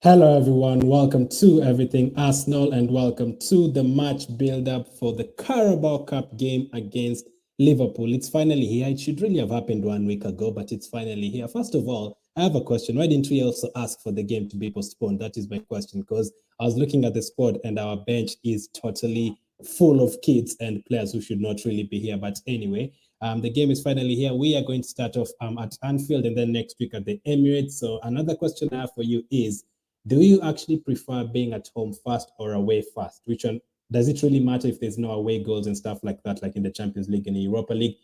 Hello, everyone. Welcome to Everything Arsenal and welcome to the match build-up for the Carabao Cup game against Liverpool. It's finally here. It should really have happened 1 week ago, but it's finally here. First of all, I have a question. Why didn't we also ask for the game to be postponed? That is my question, because I was looking at the squad and our bench is totally full of kids and players who should not really be here. But anyway, the game is finally here. We are going to start off at Anfield and then next week at the Emirates. So another question I have for you is, do you actually prefer being at home first or away first? Which one does it really matter if there's no away goals and stuff like that, like in the Champions League and the Europa League?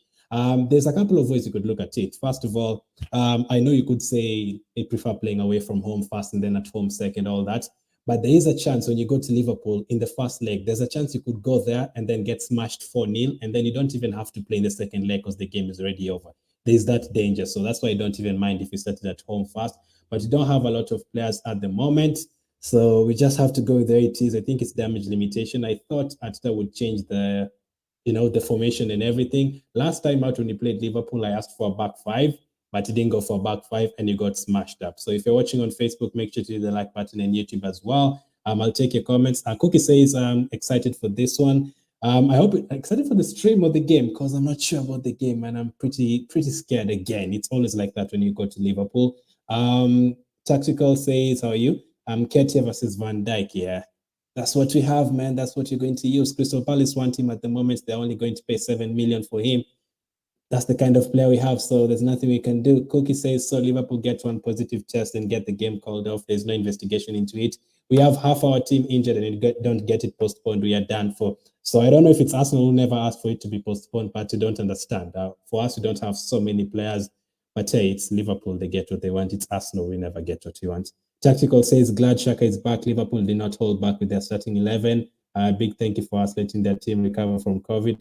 There's a couple of ways you could look at it. First of all, I know you could say you prefer playing away from home first and then at home second, all that. But there is a chance when you go to Liverpool in the first leg, there's a chance you could go there and then get smashed 4-0, and then you don't even have to play in the second leg because the game is already over. There's that danger. So that's why I don't even mind if you started at home first. But you don't have a lot of players at the moment. So we just have to go with the way it is. I think it's damage limitation. I thought Arteta would change the formation and everything. Last time out when he played Liverpool, I asked for a back five, but he didn't go for a back five and he got smashed up. So if you're watching on Facebook, make sure to hit the like button and YouTube as well. I'll take your comments. Cookie says I'm excited for this one. I hope excited for the stream or the game, because I'm not sure about the game and I'm pretty scared again. It's always like that when you go to Liverpool. Tactical says, how are you? Ketia versus Van Dijk. Yeah, that's what we have, man. That's what you're going to use. Crystal Palace want him at the moment. They're only going to pay 7 million for him. That's the kind of player we have, so there's nothing we can do. Cookie says, so Liverpool get one positive test and get the game called off. There's no investigation into it. We have half our team injured and don't get it postponed. We are done for. So I don't know if it's Arsenal who never asked for it to be postponed, but you don't understand. For us, we don't have so many players. But hey, it's Liverpool. They get what they want. It's Arsenal. We never get what we want. Tactical says, glad Xhaka is back. Liverpool did not hold back with their starting 11. Big thank you for us letting their team recover from COVID.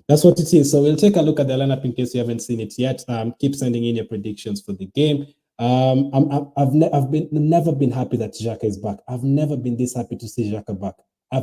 That's what it is. So we'll take a look at the lineup in case you haven't seen it yet. Keep sending in your predictions for the game. I've never been happy that Xhaka is back. I've never been this happy to see Xhaka back. I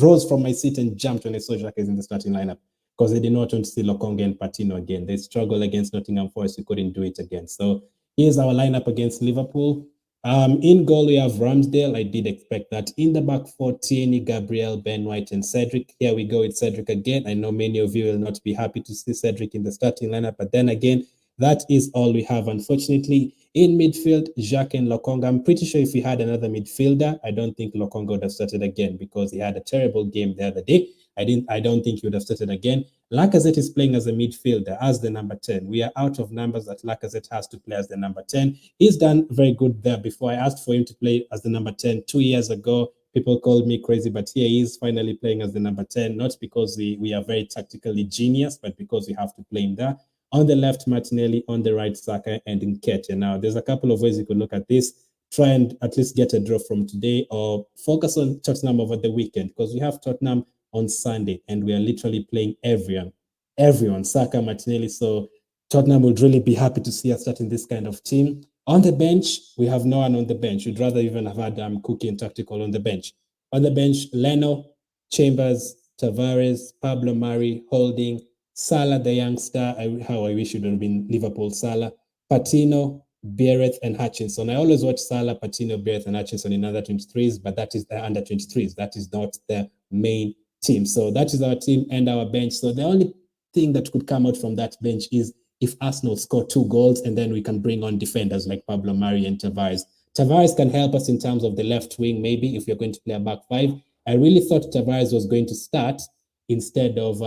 rose from my seat and jumped when I saw Xhaka is in the starting lineup, because they did not want to see Lokonga and Patino again. They struggled against Nottingham Forest. We couldn't do it again. So here's our lineup against Liverpool. In goal, we have Ramsdale. I did expect that. In the back four, Tierney, Gabriel, Ben White, and Cedric. Here we go with Cedric again. I know many of you will not be happy to see Cedric in the starting lineup, but then again, that is all we have, unfortunately. In midfield, Jacques and Lokonga. I'm pretty sure if we had another midfielder, I don't think Lokonga would have started again, because he had a terrible game the other day. I don't think he would have started again. Lacazette is playing as a midfielder, as the number 10. We are out of numbers that Lacazette has to play as the number 10. He's done very good there before. I asked for him to play as the number 10 2 years ago. People called me crazy, but here he is finally playing as the number 10, not because we are very tactically genius, but because we have to play him there. On the left, Martinelli. On the right, Saka and Nketiah. Now, there's a couple of ways you could look at this. Try and at least get a draw from today, or focus on Tottenham over the weekend, because we have Tottenham on Sunday and we are literally playing everyone, Saka, Martinelli. So Tottenham would really be happy to see us starting this kind of team. On the bench, we have no one on the bench. We'd rather even have had Cookie and Tactical on the bench. On the bench, Leno, Chambers, Tavares, Pablo Mari, Holding, Salah, the youngster. How I wish it would have been Liverpool Salah, Patino, Beereth, and Hutchinson. I always watch Salah, Patino, Beereth, and Hutchinson in under 23s, but that is the under 23s. That is not the main team. So that is our team and our bench. So the only thing that could come out from that bench is if Arsenal score 2 goals, and then we can bring on defenders like Pablo Mari and Tavares. Tavares can help us in terms of the left wing, maybe, if you're going to play a back five. I really thought Tavares was going to start instead of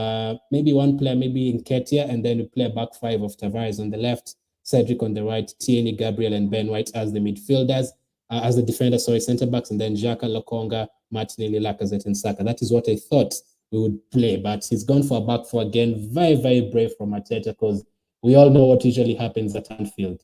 maybe one player, maybe Nketiah, and then we play a back five of Tavares on the left, Cedric on the right, Tierney, Gabriel, and Ben White as the midfielders, as the defenders, centre backs, and then Xhaka, Lokonga, Martinelli, Lacazette, and Saka. That is what I thought we would play, but he's gone for a back four again. Very, very brave from Arteta, because we all know what usually happens at Anfield.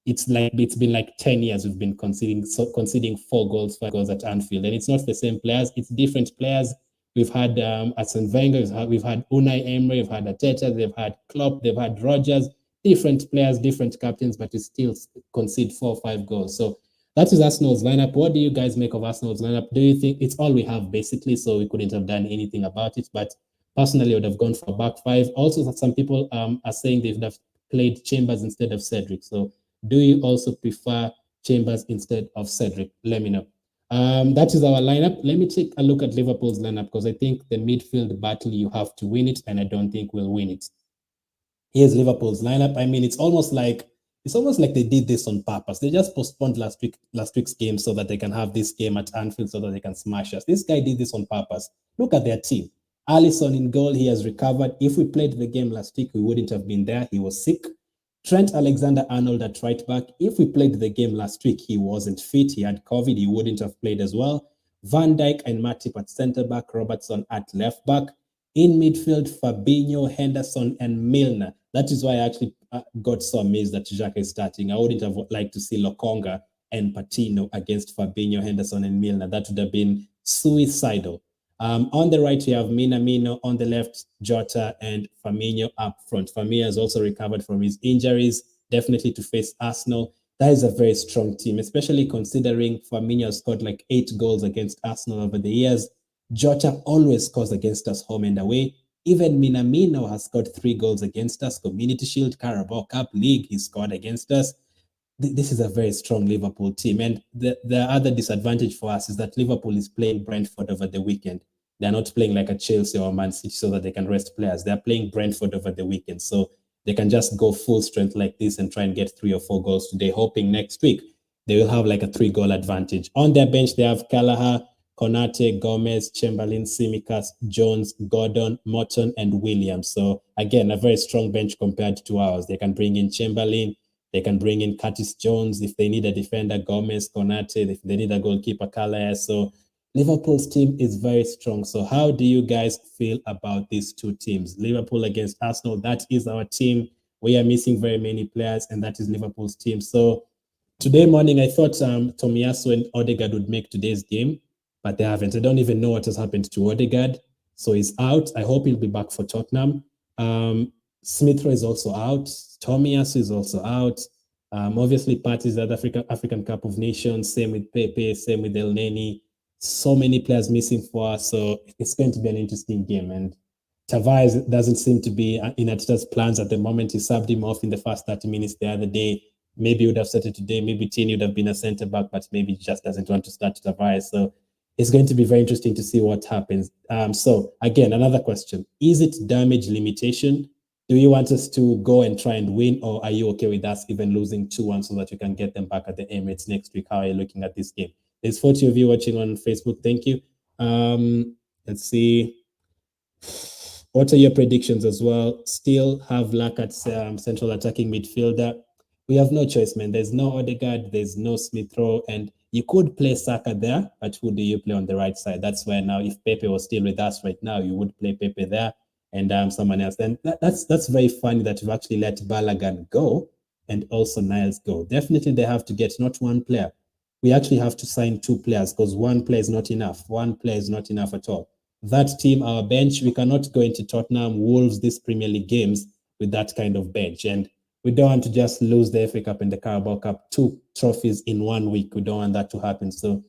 It's been like 10 years we've been conceding 4 goals, 5 goals at Anfield, and it's not the same players. It's different players. We've had Arsene Wenger, we've had Unai Emery, we've had Arteta, they've had Klopp, they've had Rodgers. Different players, different captains, but we still concede 4 or 5 goals. So that is Arsenal's lineup. What do you guys make of Arsenal's lineup? Do you think it's all we have, basically, so we couldn't have done anything about it? But personally, I would have gone for a back five. Also, some people are saying they would have played Chambers instead of Cedric. So do you also prefer Chambers instead of Cedric? Let me know. That is our lineup. Let me take a look at Liverpool's lineup because I think the midfield battle, you have to win it, and I don't think we'll win it. Here's Liverpool's lineup. I mean, it's almost like they did this on purpose. They just postponed last week's game so that they can have this game at Anfield so that they can smash us. This guy did this on purpose. Look at their team. Alisson in goal. He has recovered. If we played the game last week, we wouldn't have been there. He was sick. Trent Alexander-Arnold at right back. If we played the game last week, he wasn't fit. He had COVID. He wouldn't have played as well. Van Dijk and Matip at centre back. Robertson at left back. In midfield, Fabinho, Henderson, and Milner. That is why I actually got so amazed that Xhaka is starting. I wouldn't have liked to see Lokonga and Patino against Fabinho, Henderson, and Milner. That would have been suicidal. On the right, you have Minamino. On the left, Jota and Firmino up front. Firmino has also recovered from his injuries, definitely to face Arsenal. That is a very strong team, especially considering Firmino has scored like 8 goals against Arsenal over the years. Jota always scores against us home and away. Even Minamino has scored 3 goals against us. Community Shield, Carabao Cup, League, he scored against us. This is a very strong Liverpool team. And the other disadvantage for us is that Liverpool is playing Brentford over the weekend. They're not playing like a Chelsea or Man City so that they can rest players. They're playing Brentford over the weekend. So they can just go full strength like this and try and get 3 or 4 goals today, hoping next week they will have like a 3-goal advantage. On their bench, they have Kelleher, Konate, Gomez, Chamberlain, Tsimikas, Jones, Gordon, Morton, and Williams. So again, a very strong bench compared to ours. They can bring in Chamberlain, they can bring in Curtis Jones if they need a defender, Gomez, Konate, if they need a goalkeeper, Kelleher. So Liverpool's team is very strong. So how do you guys feel about these two teams? Liverpool against Arsenal, that is our team. We are missing very many players, and that is Liverpool's team. So today morning, I thought Tomiyasu and Odegaard would make today's game, but they haven't. I don't even know what has happened to Odegaard. So he's out. I hope he'll be back for Tottenham. Smith Rowe is also out. Tomiyasu is also out. Obviously, Partey's at African Cup of Nations. Same with Pepe. Same with El Neni. So many players missing for us. So it's going to be an interesting game. And Tavares doesn't seem to be in Arteta's plans at the moment. He subbed him off in the first 30 minutes the other day. Maybe he would have started today. Maybe Tini would have been a centre back, but maybe he just doesn't want to start Tavares. So it's going to be very interesting to see what happens. So again, another question. Is it damage limitation? Do you want us to go and try and win, or are you okay with us even losing 2-1 so that you can get them back at the Emirates next week? How are you looking at this game? There's 40 of you watching on Facebook. Thank you. Let's see. What are your predictions as well? Still have lack at central attacking midfielder. We have no choice, man. There's no Odegaard, there's no Smith Rowe, and you could play Saka there, but who do you play on the right side? That's where now, if Pepe was still with us right now, you would play Pepe there and someone else. And that's very funny that you've actually let Balogun go and also Niles go. Definitely they have to get not one player. We actually have to sign 2 players because 1 player is not enough. 1 player is not enough at all. That team, our bench, we cannot go into Tottenham, Wolves, these Premier League games with that kind of bench. And we don't want to just lose the FA Cup and the Carabao Cup, 2 trophies in 1 week. We don't want that to happen. So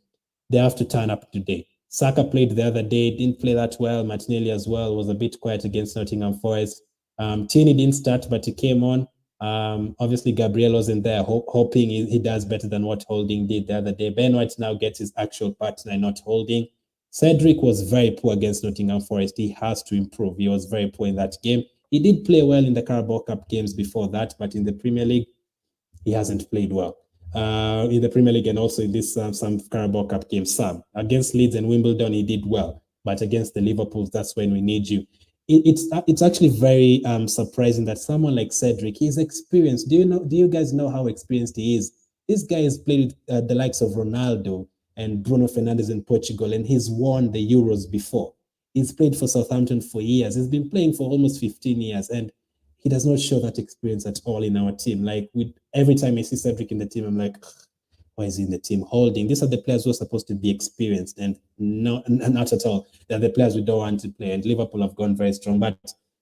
they have to turn up today. Saka played the other day, didn't play that well. Martinelli as well was a bit quiet against Nottingham Forest. Tierney didn't start, but he came on. Obviously, Gabriel wasn't there, hoping he does better than what Holding did the other day. Ben White now gets his actual partner, not Holding. Cedric was very poor against Nottingham Forest. He has to improve. He was very poor in that game. He did play well in the Carabao Cup games before that, but in the Premier League, he hasn't played well. In the Premier League and also in this some Carabao Cup games, against Leeds and Wimbledon, he did well, but against the Liverpools, that's when we need you. It's actually very surprising that someone like Cedric, he's experienced. Do you guys know how experienced he is? This guy has played with the likes of Ronaldo and Bruno Fernandes in Portugal, and he's won the Euros before. He's played for Southampton for years. He's been playing for almost 15 years, and he does not show that experience at all in our team. Like every time I see Cedric in the team, I'm like, why is he in the team? Holding. These are the players who are supposed to be experienced, and not at all. They're the players we don't want to play. And Liverpool have gone very strong. But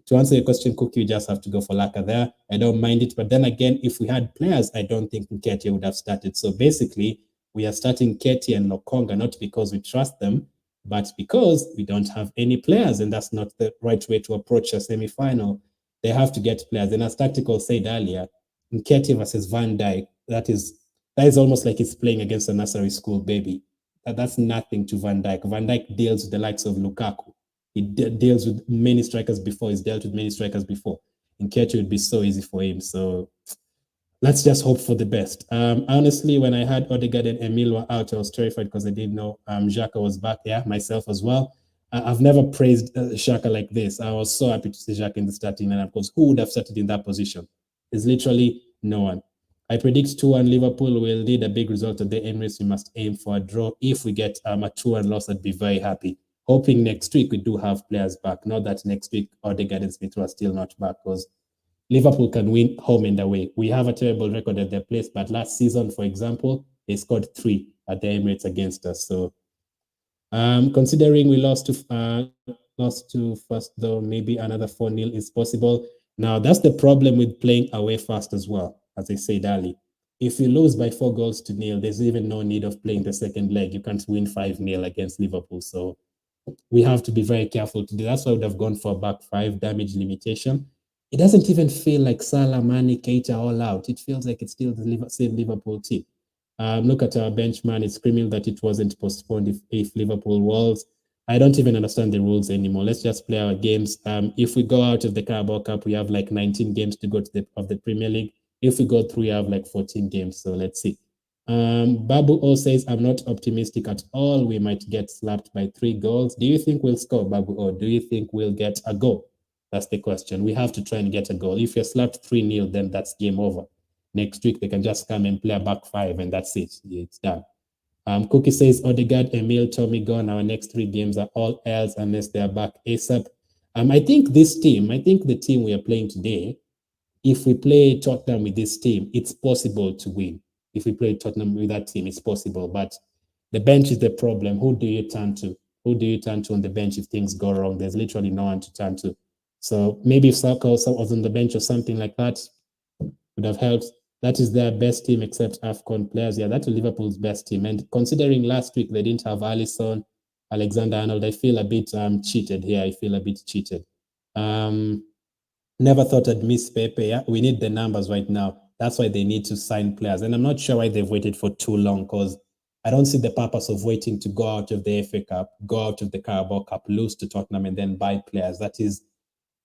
to answer your question, Cookie, you just have to go for Laka there. I don't mind it. But then again, if we had players, I don't think Nketiah would have started. So basically, we are starting Nketiah and Lokonga, not because we trust them, but because we don't have any players. And that's not the right way to approach a semi-final. They have to get players. And as Tactical said earlier, Nketiah versus Van Dijk, that is That is almost like he's playing against a nursery school baby. That's nothing to Van Dijk. Van Dijk deals with the likes of Lukaku. He deals with many strikers before. He's dealt with many strikers before. Nketiah would be so easy for him. So let's just hope for the best. Honestly, when I heard Odegaard and Emil were out, I was terrified because I didn't know Xhaka was back. Yeah, myself as well. I've never praised Xhaka like this. I was so happy to see Xhaka in the starting lineup because who would have started in that position? There's literally no one. I predict 2-1 Liverpool will need a big result at the Emirates. We must aim for a draw. If we get a 2-1 loss, I'd be very happy. Hoping next week we do have players back. Not that next week Odegaard and Smith are still not back, because Liverpool can win home and away. We have a terrible record at their place, but last season, for example, they scored 3 at the Emirates against us. So considering we lost to first, though, maybe another 4-0 is possible. Now, that's the problem with playing away fast as well, as I said earlier. If you lose by 4-0, there's even no need of playing the second leg. You can't win 5-0 against Liverpool. So we have to be very careful today. That's why I would have gone for a back 5 damage limitation. It doesn't even feel like Salah, Mane, Keita all out. It feels like it's still the same Liverpool team. Look at our bench, man. It's screaming that it wasn't postponed if Liverpool was. I don't even understand the rules anymore. Let's just play our games. If we go out of the Carabao Cup, we have like 19 games to go to the Premier League. If we go through, we have like 14 games. So let's see. Babu O says, I'm not optimistic at all. We might get slapped by 3 goals. Do you think we'll score, Babu O? Do you think we'll get a goal? That's the question. We have to try and get a goal. If you're slapped 3-0, then that's game over. Next week, they can just come and play a back 5, and that's it. It's done. Cookie says, Odegaard, Emil, Tommy gone. Our next 3 games are all L's unless they are back ASAP. I think the team we are playing today, if we play Tottenham with this team, it's possible to win. If we play Tottenham with that team, it's possible. But the bench is the problem. Who do you turn to? Who do you turn to on the bench if things go wrong? There's literally no one to turn to. So maybe if Saka was on the bench or something like that would have helped. That is their best team except AFCON players. Yeah, that's Liverpool's best team. And considering last week they didn't have Alisson, Alexander-Arnold, I feel a bit cheated here. I feel a bit cheated. Never thought I'd miss Pepe. Yeah, we need the numbers right now. That's why they need to sign players. And I'm not sure why they've waited for too long, because I don't see the purpose of waiting to go out of the FA Cup, go out of the Carabao Cup, lose to Tottenham, and then buy players. That is,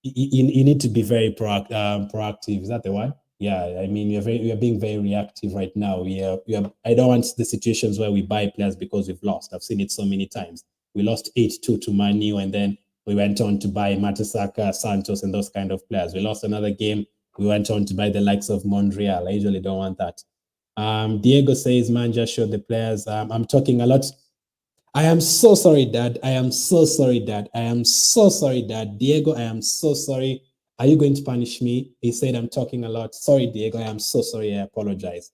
you need to be very proactive. Is that the one? Yeah, I mean, you're being very reactive right now. I don't want the situations where we buy players because we've lost. I've seen it so many times. We lost 8-2 to Man U, and then we went on to buy Mertesacker, Santos, and those kind of players. We lost another game. We went on to buy the likes of Monreal. I usually don't want that. Diego says, man, just show the players. I'm talking a lot. I am so sorry, Dad. I am so sorry, Dad. I am so sorry, Dad. Diego, I am so sorry. Are you going to punish me? He said I'm talking a lot. Sorry, Diego. I am so sorry. I apologize.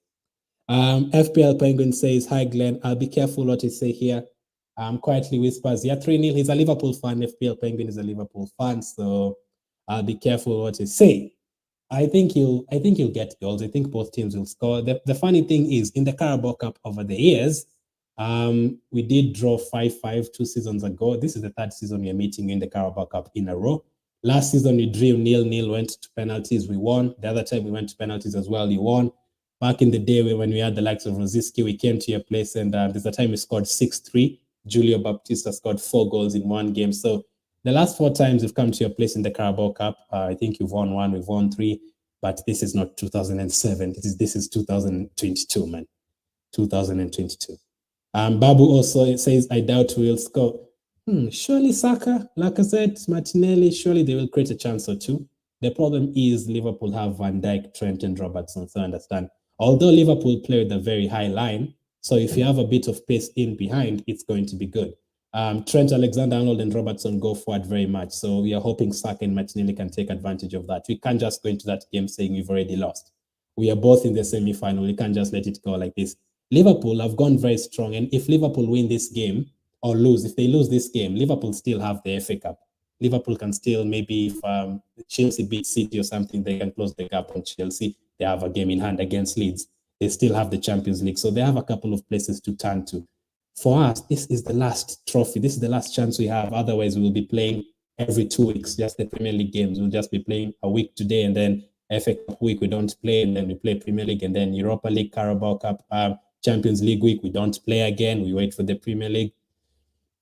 FPL Penguin says, hi, Glenn. I'll be careful what I say here. Quietly whispers, yeah, 3-0. He's a Liverpool fan. FPL Penguin is a Liverpool fan, so I'll be careful what I say. I think you'll get goals. I think both teams will score. The funny thing is, in the Carabao Cup over the years, we did draw 5-5 2 seasons ago. This is the 3rd season we are meeting in the Carabao Cup in a row. Last season we drew 0-0, went to penalties, we won. The other time we went to penalties as well, we won. Back in the day when we had the likes of Rosiski, we came to your place, and there's a time we scored 6-3. Julio Baptista scored 4 goals in one game. So the last 4 times we've come to your place in the Carabao Cup, I think you've won 1, we've won 3, but this is not 2007. This is 2022, man. 2022. Babu also says, I doubt we'll score. Surely Saka, Lacazette, Martinelli, surely they will create a chance or 2. The problem is Liverpool have Van Dijk, Trent, and Robertson, so I understand. Although Liverpool play with a very high line, so if you have a bit of pace in behind, it's going to be good. Trent Alexander-Arnold and Robertson go forward very much, so we are hoping Saka and Martinelli can take advantage of that. We can't just go into that game saying we've already lost. We are both in the semi-final. We can't just let it go like this. Liverpool have gone very strong, and if Liverpool win this game or lose, if they lose this game, Liverpool still have the FA Cup. Liverpool can still, maybe if Chelsea beat City or something, they can close the gap on Chelsea. They have a game in hand against Leeds. They still have the Champions League, so they have a couple of places to turn to. For us, this is the last trophy. This is the last chance we have. Otherwise, we will be playing every 2 weeks, just the Premier League games. We'll just be playing a week today, and then FA Cup week, we don't play, and then we play Premier League, and then Europa League, Carabao Cup, Champions League week, we don't play again. We wait for the Premier League.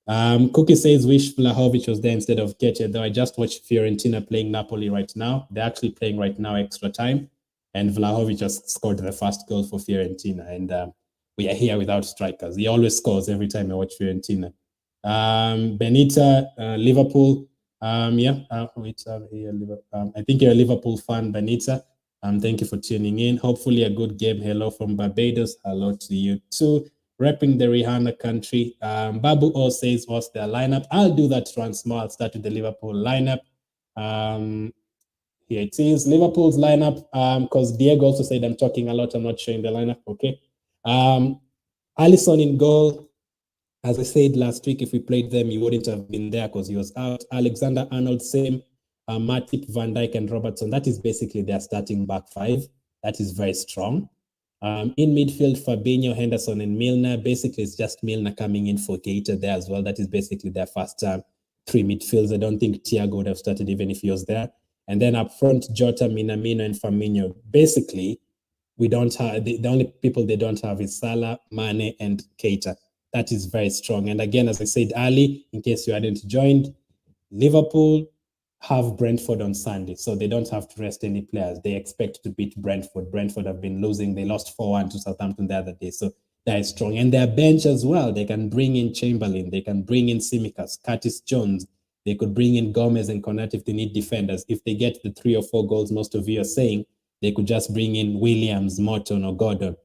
Cookie says, wish Vlahovic was there instead of Ketcher, though I just watched Fiorentina playing Napoli right now. They're actually playing right now extra time, and Vlahovic just scored the first goal for Fiorentina, and we are here without strikers. He always scores every time I watch Fiorentina. Benita, Liverpool. Here, I think you're a Liverpool fan, Benita. Thank you for tuning in. Hopefully a good game. Hello from Barbados. Hello to you too. Repping the Rihanna country. Babu O says, what's their lineup? I'll do that once more. I'll start with the Liverpool lineup. Here it is, Liverpool's lineup, because Diego also said I'm talking a lot. I'm not showing the lineup, okay? Alisson in goal. As I said last week, if we played them, he wouldn't have been there because he was out. Alexander-Arnold, same. Matip, Van Dijk, and Robertson. That is basically their starting back five. That is very strong. In midfield, Fabinho, Henderson, and Milner. Basically, it's just Milner coming in for Keita there as well. That is basically their first three midfields. I don't think Thiago would have started even if he was there. And then up front, Jota, Minamino, and Firmino. Basically, we don't have the only people they don't have is Salah, Mane, and Keita. That is very strong. And again, as I said early, in case you hadn't joined, Liverpool have Brentford on Sunday, so they don't have to rest any players. They expect to beat Brentford. Brentford have been losing. They lost 4-1 to Southampton the other day, so that is strong. And their bench as well. They can bring in Chamberlain. They can bring in Tsimikas, Curtis Jones. They could bring in Gomez and Konate if they need defenders. If they get the 3 or 4 goals most of you are saying, they could just bring in Williams, Morton, or Gordon.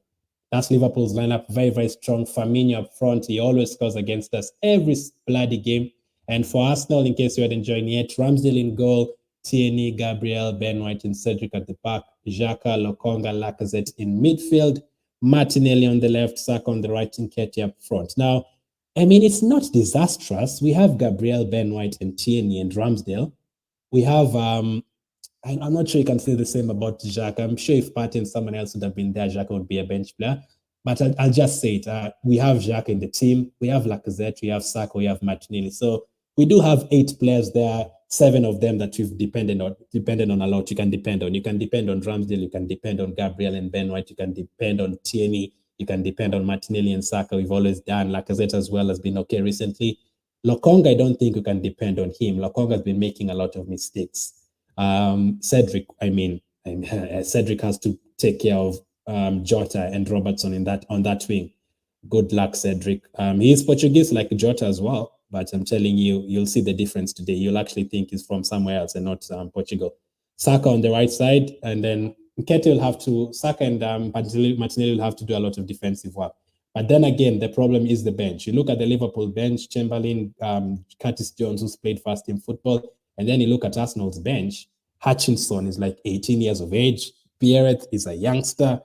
That's Liverpool's lineup. Very, very strong. Firmino up front. He always scores against us every bloody game. And for Arsenal, in case you hadn't joined yet, Ramsdale in goal, Tierney, Gabriel, Ben White, and Cedric at the back, Xhaka, Lokonga, Lacazette in midfield, Martinelli on the left, Saka on the right, and Nketiah up front. Now, I mean, it's not disastrous. We have Gabriel, Ben White, and Tierney and Ramsdale. We have I'm not sure you can say the same about Xhaka. I'm sure if Partey and someone else would have been there, Xhaka would be a bench player. But I'll just say it. We have Xhaka in the team. We have Lacazette. We have Saka. We have Martinelli. So we do have 8 players there, 7 of them that we've depended on a lot. You can depend on. You can depend on Ramsdale. You can depend on Gabriel and Ben White. You can depend on Tierney. You can depend on Martinelli and Saka. We've always done. Lacazette as well has been okay recently. Lokonga, I don't think you can depend on him. Lokonga has been making a lot of mistakes. Cedric has to take care of Jota and Robertson on that wing. Good luck, Cedric. He is Portuguese like Jota as well, but I'm telling you, you'll see the difference today. You'll actually think he's from somewhere else and not Portugal. Saka on the right side, and then Saka and Martinelli will have to do a lot of defensive work. But then again, the problem is the bench. You look at the Liverpool bench, Chamberlain, Curtis Jones, who's played first team football, and then you look at Arsenal's bench. Hutchinson is like 18 years of age. Pierre is a youngster.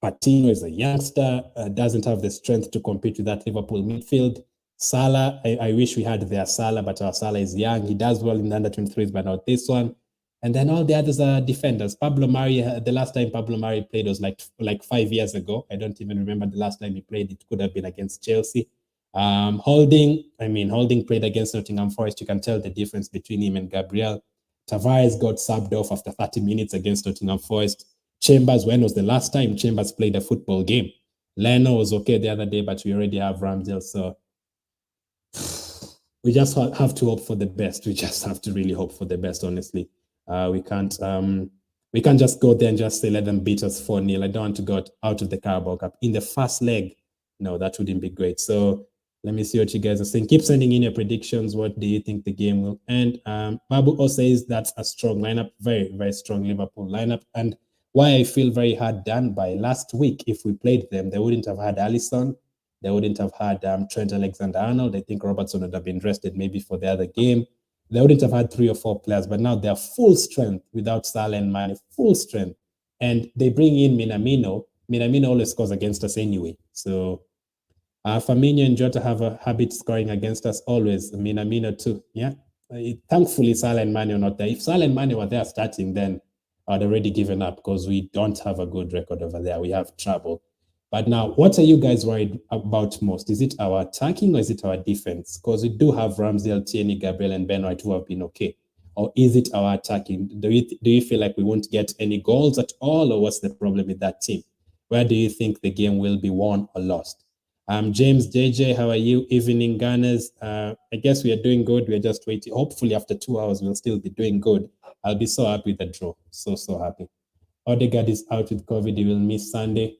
Patino is a youngster. Doesn't have the strength to compete with that Liverpool midfield. Salah, I wish we had their Salah, but our Salah is young. He does well in the under-23s, but not this one. And then all the others are defenders. Pablo Mari, the last time Pablo Mari played was like 5 years ago. I don't even remember the last time he played. It could have been against Chelsea. Holding played against Nottingham Forest. You can tell the difference between him and Gabriel. Tavares got subbed off after 30 minutes against Nottingham Forest. Chambers, when was the last time Chambers played a football game? Leno was okay the other day, but we already have Ramsdale, so we just have to hope for the best. We just have to really hope for the best, honestly. We can't just go there and just say, let them beat us 4-0. I don't want to go out of the Carabao Cup in the first leg. No, that wouldn't be great. So let me see what you guys are saying. Keep sending in your predictions. What do you think the game will end? Babu O says that's a strong lineup, very, very strong Liverpool lineup. And why I feel very hard done by last week, if we played them, they wouldn't have had Alisson. They wouldn't have had Trent Alexander-Arnold. I think Robertson would have been rested maybe for the other game. They wouldn't have had 3 or 4 players, but now they're full strength without Salah and Mane, full strength. And they bring in Minamino. Minamino always scores against us anyway. So Firmino and Jota have a habit scoring against us always. Minamino too. Yeah. Thankfully, Salah and Mane are not there. If Salah and Mane were there starting, then I'd already given up because we don't have a good record over there. We have trouble. But now, what are you guys worried about most? Is it our attacking or is it our defense? Because we do have Ramsdale, Tierney, Gabriel, and Ben White who have been okay. or is it our attacking? Do you feel like we won't get any goals at all, or what's the problem with that team? Where do you think the game will be won or lost? James JJ, how are you? Evening, Gunners. I guess we are doing good. We're just waiting. Hopefully, after 2 hours, we'll still be doing good. I'll be so happy with the draw. So happy. Odegaard is out with COVID. He will miss Sunday.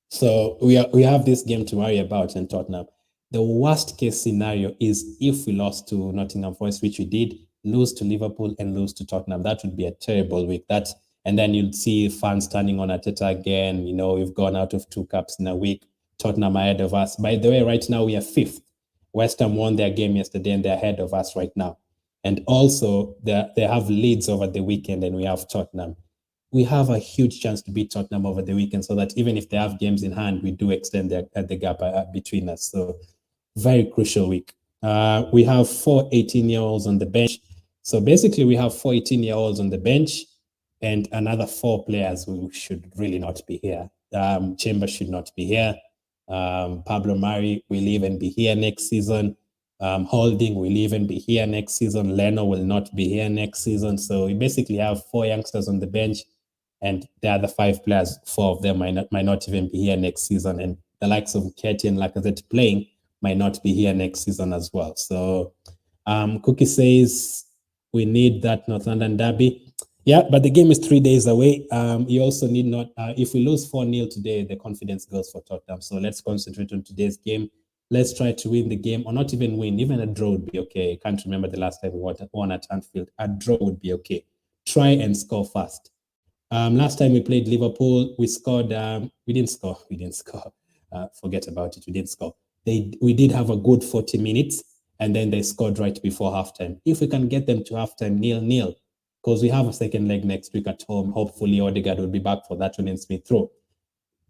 So we have this game to worry about in Tottenham. The worst case scenario is if we lost to Nottingham Forest, which we did, lose to Liverpool and lose to Tottenham. That would be a terrible week. And then you'd see fans turning on Arteta again. We've gone out of 2 cups in a week. Tottenham ahead of us. By the way, right now we are 5th. West Ham won their game yesterday and they're ahead of us right now. And also they have leads over the weekend and we have Tottenham. We have a huge chance to beat Tottenham over the weekend so that even if they have games in hand, we do extend the gap between us. So very crucial week. We have 4 18-year-olds on the bench. So basically we have 4 18-year-olds on the bench and another 4 players who should really not be here. Chambers should not be here. Pablo Mari will even be here next season. Holding will even be here next season. Leno will not be here next season. So we basically have 4 youngsters on the bench. And the other 5 players, 4 of them might not even be here next season. And the likes of Nketiah and Lacazette playing might not be here next season as well. So Cookie says we need that North London derby. Yeah, but the game is 3 days away. You also need not, if we lose 4-0 today, the confidence goes for Tottenham. So let's concentrate on today's game. Let's try to win the game, or not even win. Even a draw would be okay. I can't remember the last time we won at Anfield. A draw would be okay. Try and score fast. Last time we played Liverpool, we scored. We didn't score. Forget about it. We didn't score. We did have a good 40 minutes, and then they scored right before halftime. If we can get them to halftime 0-0, because we have a second leg next week at home. Hopefully, Odegaard will be back for that one in Smith Rowe.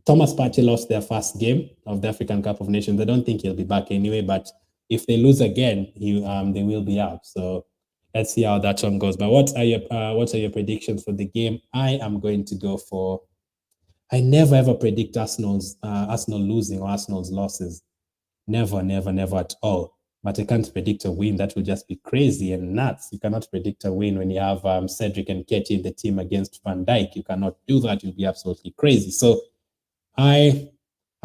Thomas Partey lost their first game of the African Cup of Nations. I don't think he'll be back anyway, but if they lose again, they will be out. So let's see how that one goes. But what are your predictions for the game? I am going to go for. I never ever predict Arsenal losing or Arsenal's losses. Never at all. But I can't predict a win. That will just be crazy and nuts. You cannot predict a win when you have Cedric and Nketiah in the team against Van Dijk. You cannot do that. You'll be absolutely crazy. So I'm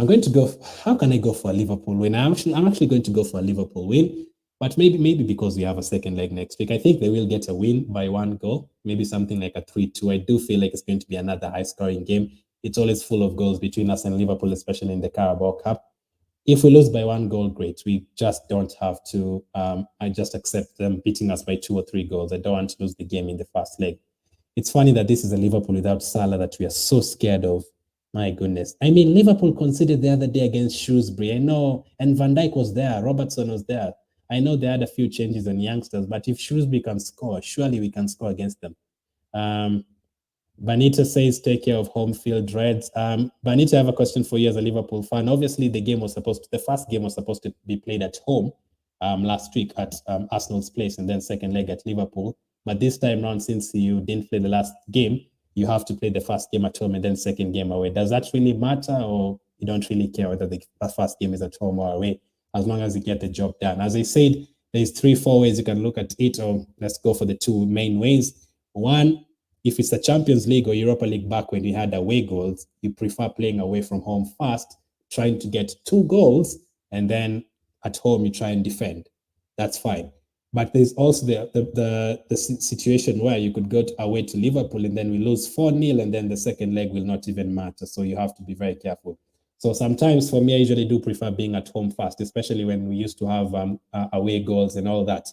going to go. How can I go for a Liverpool win? I'm actually going to go for a Liverpool win, but maybe because we have a second leg next week, I think they will get a win by 1 goal, maybe something like a 3-2. I do feel like it's going to be another high-scoring game. It's always full of goals between us and Liverpool, especially in the Carabao Cup. If we lose by 1 goal, great. We just don't have to. I just accept them beating us by 2 or 3 goals. I don't want to lose the game in the first leg. It's funny that this is a Liverpool without Salah that we are so scared of. My goodness. I mean, Liverpool conceded the other day against Shrewsbury. I know, and Van Dijk was there. Robertson was there. I know they had a few changes on youngsters, but if Shrewsbury can score, surely we can score against them. Banita says, take care of home field Reds. Banita, I have a question for you as a Liverpool fan. Obviously, the first game was supposed to be played at home last week at Arsenal's place, and then second leg at Liverpool. But this time around, since you didn't play the last game, you have to play the first game at home and then second game away. Does that really matter, or you don't really care whether the first game is at home or away, as long as you get the job done? As I said, there's 3-4 ways you can look at it, or let's go for the 2 main ways. One, if it's a Champions League or Europa League back when we had away goals, you prefer playing away from home first, trying to get 2 goals, and then at home you try and defend. That's fine. But there's also the situation where you could go away to Liverpool and then we lose 4-0 and then the second leg will not even matter. So you have to be very careful. So sometimes for me, I usually do prefer being at home first, especially when we used to have away goals and all that.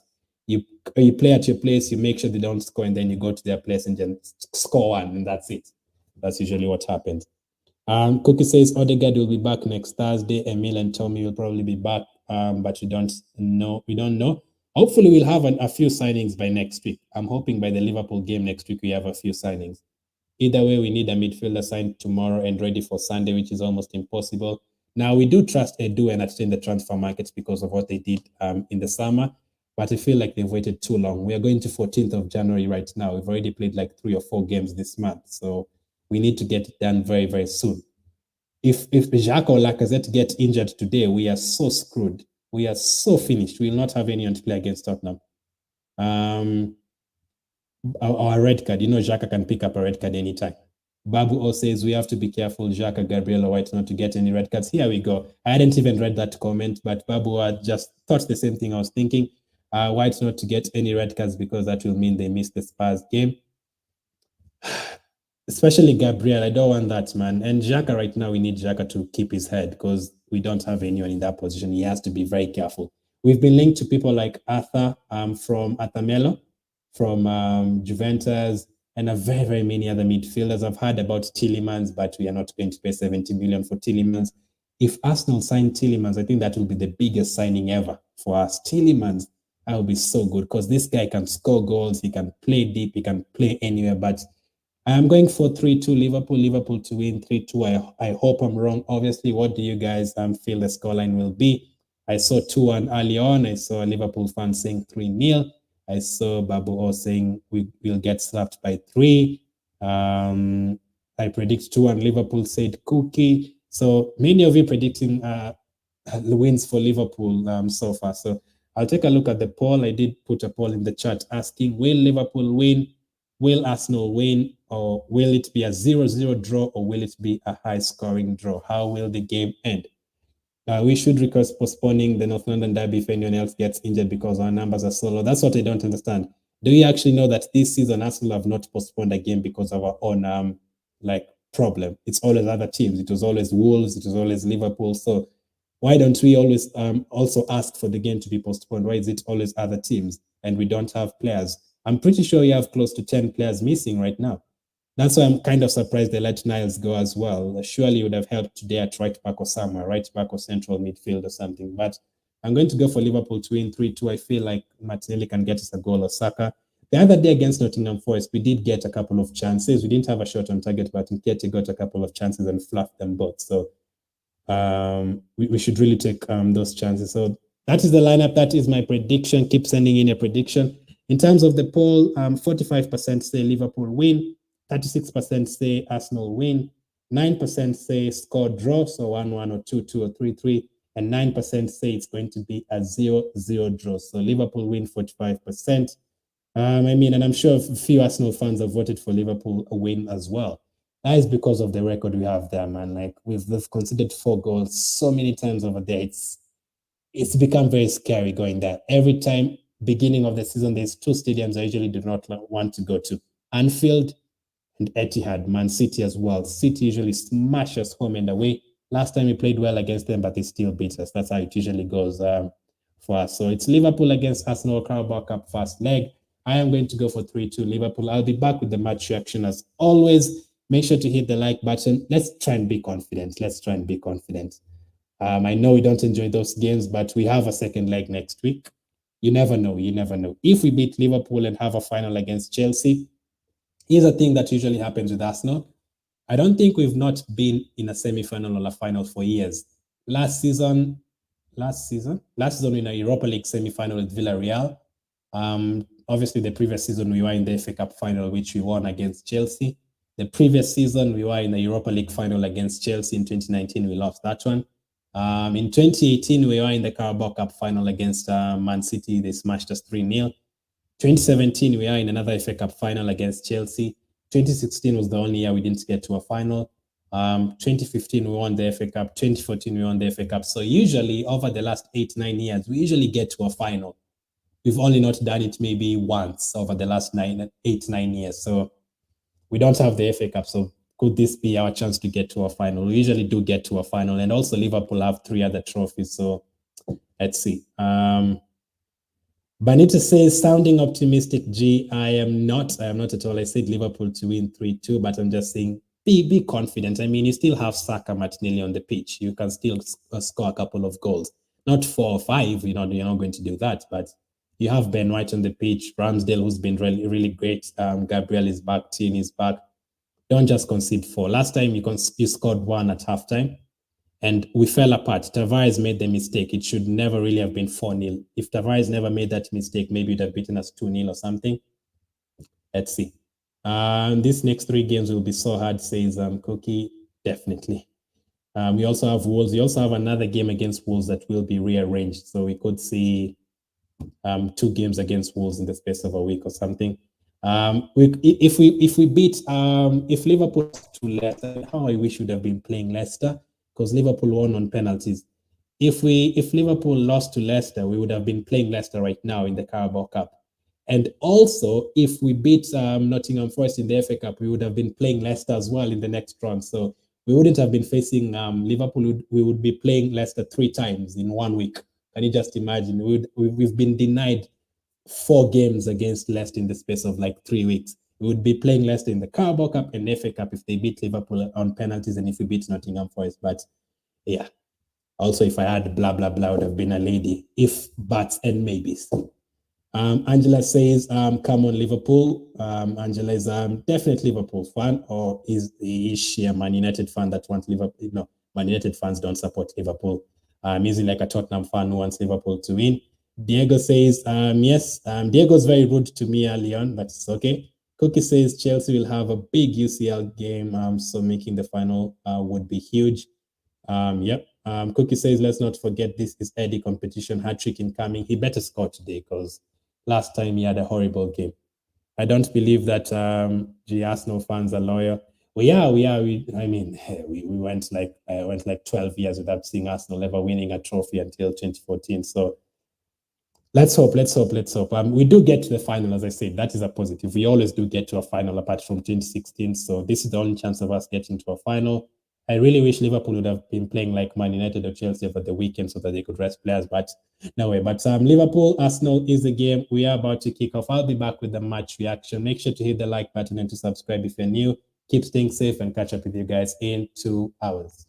You play at your place, you make sure they don't score, and then you go to their place and then score 1, and that's it. That's usually what happens. Cookie says Odegaard will be back next Thursday. Emil and Tommy will probably be back, but we don't know. Hopefully, we'll have a few signings by next week. I'm hoping by the Liverpool game next week, we have a few signings. Either way, we need a midfielder signed tomorrow and ready for Sunday, which is almost impossible. Now, we do trust Edu and Atete in the transfer markets because of what they did in the summer, but I feel like they've waited too long. We are going to 14th of January right now. We've already played like 3 or 4 games this month, so we need to get it done very, very soon. If Xhaka or Lacazette get injured today, we are so screwed. We are so finished. We will not have anyone to play against Tottenham. Our red card, Xhaka can pick up a red card anytime. Babu O says we have to be careful, Xhaka, Gabriel, or White not to get any red cards. Here we go. I hadn't even read that comment, but Babu just thought the same thing I was thinking. White not to get any red cards because that will mean they missed the Spurs game. Especially Gabriel, I don't want that, man. And Xhaka right now, we need Xhaka to keep his head because we don't have anyone in that position. He has to be very careful. We've been linked to people like Arthur from Atamelo, from Juventus, and a very, very many other midfielders. I've heard about Tielemans, but we are not going to pay 70 million for Tielemans. If Arsenal sign Tielemans, I think that will be the biggest signing ever for us. Tielemans, that will be so good because this guy can score goals, he can play deep, he can play anywhere, but I'm going for 3-2 Liverpool. Liverpool to win 3-2. I hope I'm wrong. Obviously, what do you guys feel the scoreline will be? I saw 2-1 early on. I saw a Liverpool fan saying 3-0. I saw Babu O saying we will get slapped by 3. I predict 2-1 Liverpool, said Cookie. So many of you predicting wins for Liverpool so far. So I'll take a look at the poll. I did put a poll in the chat asking, will Liverpool win? Will Arsenal win, or will it be a 0-0 draw, or will it be a high-scoring draw? How will the game end? We should request postponing the North London derby if anyone else gets injured because our numbers are so low. That's what I don't understand. Do you actually know that this season Arsenal have not postponed a game because of our own problem? It's always other teams. It was always Wolves. It was always Liverpool. So why don't we always also ask for the game to be postponed? Why is it always other teams and we don't have players? I'm pretty sure you have close to 10 players missing right now. That's why I'm kind of surprised they let Niles go as well. Surely it would have helped today at right back or somewhere, right back or central midfield or something. But I'm going to go for Liverpool to win 3-2. I feel like Martinelli can get us a goal or Saka. The other day against Nottingham Forest, we did get a couple of chances. We didn't have a shot on target, but Nketiah got a couple of chances and fluffed them both. So we should really take those chances. So that is the lineup. That is my prediction. Keep sending in a prediction. In terms of the poll, 45% say Liverpool win, 36% say Arsenal win, 9% say score draw, so 1-1 or 2-2 or 3-3, and 9% say it's going to be a 0-0 draw. So Liverpool win 45%. And I'm sure a few Arsenal fans have voted for Liverpool a win as well. That is because of the record we have there, man. Like we've conceded 4 goals so many times over there. It's become very scary going there. Every time beginning of the season, there's 2 stadiums I usually do not want to go to: Anfield and Etihad. Man City as well. City usually smashes home and away. Last time we played well against them, but they still beat us. That's how it usually goes for us. So it's Liverpool against Arsenal, Carabao Cup first leg. I am going to go for 3-2 Liverpool. I'll be back with the match reaction as always. Make sure to hit the like button. Let's try and be confident. I know we don't enjoy those games, but we have a second leg next week. You never know. If we beat Liverpool and have a final against Chelsea, here's a thing that usually happens with Arsenal. I don't think we've not been in a semi-final or a final for years. Last season, we in a Europa League semi-final with Villarreal. Obviously, the previous season we were in the FA Cup final, which we won against Chelsea. The previous season we were in the Europa League final against Chelsea. In 2019, we lost that one. In 2018, we were in the Carabao Cup final against Man City. They smashed us 3-0. 2017, we are in another FA Cup final against Chelsea. 2016 was the only year we didn't get to a final. 2015, we won the FA Cup. 2014, we won the FA Cup. So usually, over the last 8-9 years, we usually get to a final. We've only not done it maybe once over the last 8-9 years. So we don't have the FA Cup. So could this be our chance to get to a final? We usually do get to a final. And also Liverpool have 3 other trophies. So let's see. Benita says, sounding optimistic, G. I am not at all. I said Liverpool to win 3-2, but I'm just saying be confident. I mean, you still have Saka, Martinelli on the pitch. You can still score a couple of goals. Not 4 or 5, you're not going to do that, but you have Ben White on the pitch, Ramsdale, who's been really, really great. Gabriel is back, Tien is back. Don't just concede 4. Last time you scored 1 at halftime, and we fell apart. Tavares made the mistake. It should never really have been 4-0. If Tavares never made that mistake, maybe you'd have beaten us 2-0 or something. Let's see. These next 3 games will be so hard, says Cookie. Definitely. We also have Wolves. We also have another game against Wolves that will be rearranged. So we could see 2 games against Wolves in the space of a week or something. If we beat if Liverpool to Leicester, how I wish we'd have been playing Leicester, because Liverpool won on penalties. If Liverpool lost to Leicester, we would have been playing Leicester right now in the Carabao Cup. And also, if we beat Nottingham Forest in the FA Cup, we would have been playing Leicester as well in the next round. So we wouldn't have been facing Liverpool. We would be playing Leicester 3 times in 1 week. Can you just imagine? We've been denied 4 games against Leicester in the space of like 3 weeks. We would be playing Leicester in the Carabao Cup and FA Cup if they beat Liverpool on penalties and if we beat Nottingham Forest. But yeah, also if I had blah, blah, blah, would have been a lady. If, buts, and maybes. Angela says, come on, Liverpool. Angela is definitely Liverpool fan, or is she a Man United fan that wants Liverpool? No, Man United fans don't support Liverpool. Is he like a Tottenham fan who wants Liverpool to win? Diego says, yes. Diego's very rude to me early on, but it's okay. Cookie says Chelsea will have a big UCL game, so making the final would be huge. Yep. Cookie says, let's not forget this is Eddie competition, hat-trick incoming. He better score today because last time he had a horrible game. I don't believe that Arsenal fans are loyal. We are. I mean, we went like 12 years without seeing Arsenal ever winning a trophy until 2014. So let's hope. We do get to the final, as I said. That is a positive. We always do get to a final apart from 2016. So this is the only chance of us getting to a final. I really wish Liverpool would have been playing like Man United or Chelsea over the weekend so that they could rest players, but no way. But Liverpool, Arsenal is the game. We are about to kick off. I'll be back with the match reaction. Make sure to hit the like button and to subscribe if you're new. Keep staying safe and catch up with you guys in 2 hours.